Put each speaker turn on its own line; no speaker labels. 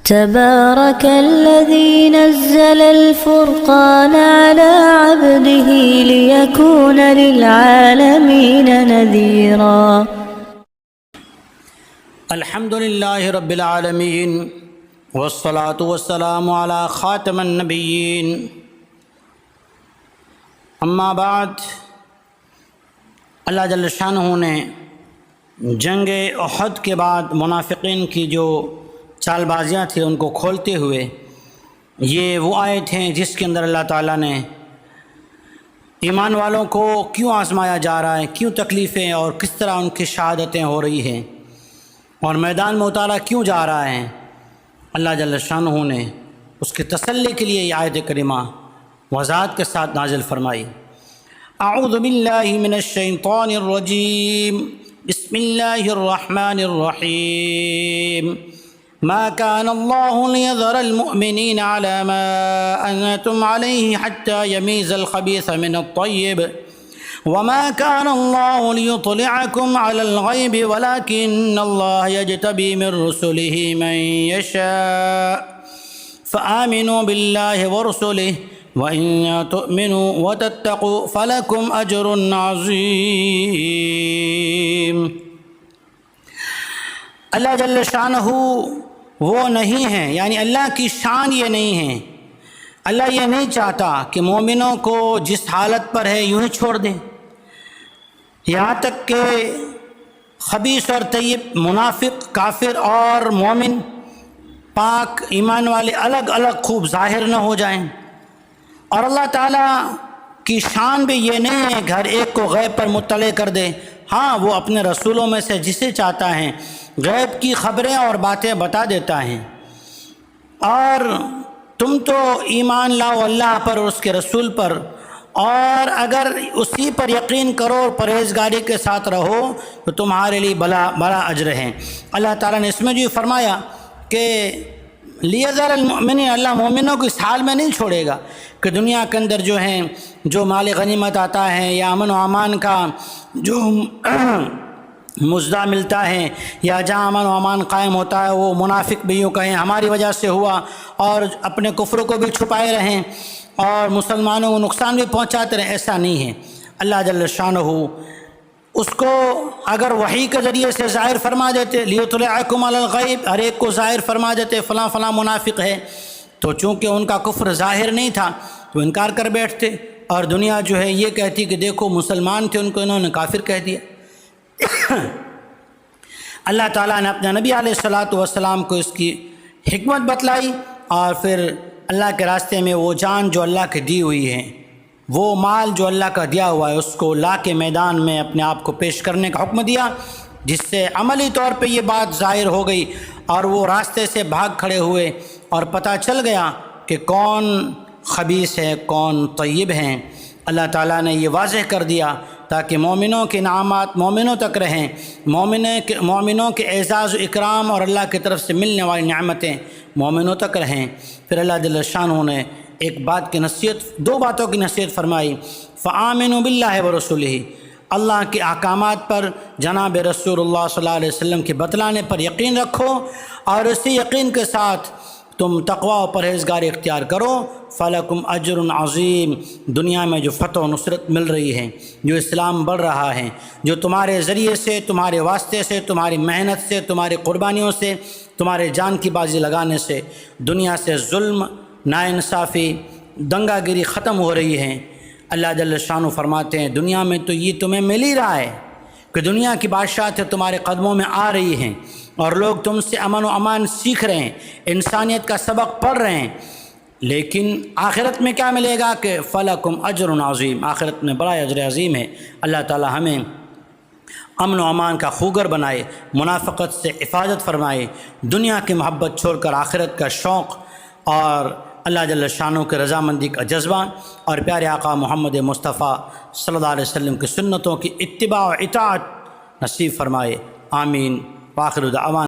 تبارك الذي نزل الفرقان على عبده ليكون للعالمين نذيرا.
الحمد لله رب العالمين والصلاة والسلام على خاتم النبيين. اما بعد، اللہ جل شانہ نے جنگ احد کے بعد منافقین کی جو چال بازیاں تھیں ان کو کھولتے ہوئے یہ وہ آیت ہیں جس کے اندر اللہ تعالیٰ نے ایمان والوں کو کیوں آزمایا جا رہا ہے، کیوں تکلیفیں اور کس طرح ان کی شہادتیں ہو رہی ہیں اور میدان میں اتارا کیوں جا رہا ہے، اللہ جل شانہ نے اس کی تسلی کے لیے یہ آیت کریمہ وضاحت کے ساتھ نازل فرمائی۔ اعوذ باللہ من الشیطان الرجیم، بسم اللہ الرحمن الرحیم۔ ما كان الله ليذر المؤمنين على ما أنتم عليه حتى يميز الخبيث من الطيب وما كان الله ليطلعكم على الغيب ولكن الله يجتبي من رسله من يشاء فآمنوا بالله ورسله وإن تؤمنوا وتتقوا فلكم أجر عظيم۔ اللہ جل شانہ وہ نہیں ہیں، یعنی اللہ کی شان یہ نہیں ہے، اللہ یہ نہیں چاہتا کہ مومنوں کو جس حالت پر ہے یوں ہی چھوڑ دیں، یہاں تک کہ خبیث اور طیب، منافق، کافر اور مومن، پاک ایمان والے الگ الگ خوب ظاہر نہ ہو جائیں۔ اور اللہ تعالیٰ کی شان بھی یہ نہیں ہے کہ ہر ایک کو غیب پر مطلع کر دے، ہاں وہ اپنے رسولوں میں سے جسے چاہتا ہے غیب کی خبریں اور باتیں بتا دیتا ہے۔ اور تم تو ایمان لاؤ اللہ پر اور اس کے رسول پر، اور اگر اسی پر یقین کرو اور پرہیزگاری کے ساتھ رہو تو تمہارے لیے بڑا اجر ہے۔ اللہ تعالیٰ نے اس میں جو فرمایا کہ لیذر المؤمنین، اللہ مومنوں کو اس حال میں نہیں چھوڑے گا کہ دنیا کے اندر جو ہیں جو مال غنیمت آتا ہے یا امن و امان کا جو مزدہ ملتا ہے یا جہاں امن و امان قائم ہوتا ہے وہ منافق بھی یوں کہیں ہماری وجہ سے ہوا، اور اپنے کفر کو بھی چھپائے رہیں اور مسلمانوں کو نقصان بھی پہنچاتے رہیں، ایسا نہیں ہے۔ اللہ جل شانہ اس کو اگر وحی کے ذریعے سے ظاہر فرما دیتے، لیطلعکم علی الغیب، ہر ایک کو ظاہر فرما دیتے فلاں فلاں منافق ہے، تو چونکہ ان کا کفر ظاہر نہیں تھا تو انکار کر بیٹھتے، اور دنیا جو ہے یہ کہتی کہ دیکھو مسلمان تھے ان کو انہوں نے کافر کہہ دیا۔ اللہ تعالیٰ نے اپنے نبی علیہ السلام کو اس کی حکمت بتلائی، اور پھر اللہ کے راستے میں وہ جان جو اللہ کی دی ہوئی ہے، وہ مال جو اللہ کا دیا ہوا ہے، اس کو لا کے میدان میں اپنے آپ کو پیش کرنے کا حکم دیا، جس سے عملی طور پہ یہ بات ظاہر ہو گئی اور وہ راستے سے بھاگ کھڑے ہوئے اور پتہ چل گیا کہ کون خبیث ہے کون طیب ہیں۔ اللہ تعالیٰ نے یہ واضح کر دیا تاکہ مومنوں کے انعامات مومنوں تک رہیں، مومنوں کے اعزاز و اکرام اور اللہ کی طرف سے ملنے والی نعمتیں مومنوں تک رہیں۔ پھر اللہ جل شانہ نے ایک بات کی نصیحت، دو باتوں کی نصیحت فرمائی، فآمنوا باللہ ورسولہ، اللہ کے احکامات پر، جناب رسول اللہ صلی اللہ علیہ وسلم کے بتلانے پر یقین رکھو، اور اسی یقین کے ساتھ تم تقوی و پرہیزگاری اختیار کرو، فلکم اجر عظیم، دنیا میں جو فتح و نصرت مل رہی ہے، جو اسلام بڑھ رہا ہے، جو تمہارے ذریعے سے، تمہارے واسطے سے، تمہاری محنت سے، تمہاری قربانیوں سے، تمہارے جان کی بازی لگانے سے دنیا سے ظلم، ناانصافی، دنگا گیری ختم ہو رہی ہے۔ اللہ جل شانہ فرماتے ہیں دنیا میں تو یہ تمہیں مل ہی رہا ہے کہ دنیا کی بادشاہت تمہارے قدموں میں آ رہی ہیں اور لوگ تم سے امن و امان سیکھ رہے ہیں، انسانیت کا سبق پڑھ رہے ہیں، لیکن آخرت میں کیا ملے گا کہ فلکم اجر عظیم، آخرت میں بڑا اجر عظیم ہے۔ اللہ تعالی ہمیں امن و امان کا خوگر بنائے، منافقت سے حفاظت فرمائے، دنیا کی محبت چھوڑ کر آخرت کا شوق اور اللہ جل شانہ کے رضامندی کا جذبہ اور پیارے آقا محمد مصطفیٰ صلی اللہ علیہ وسلم کی سنتوں کی اتباع و اطاعت نصیب فرمائے، آمین۔ وآخر دعوانا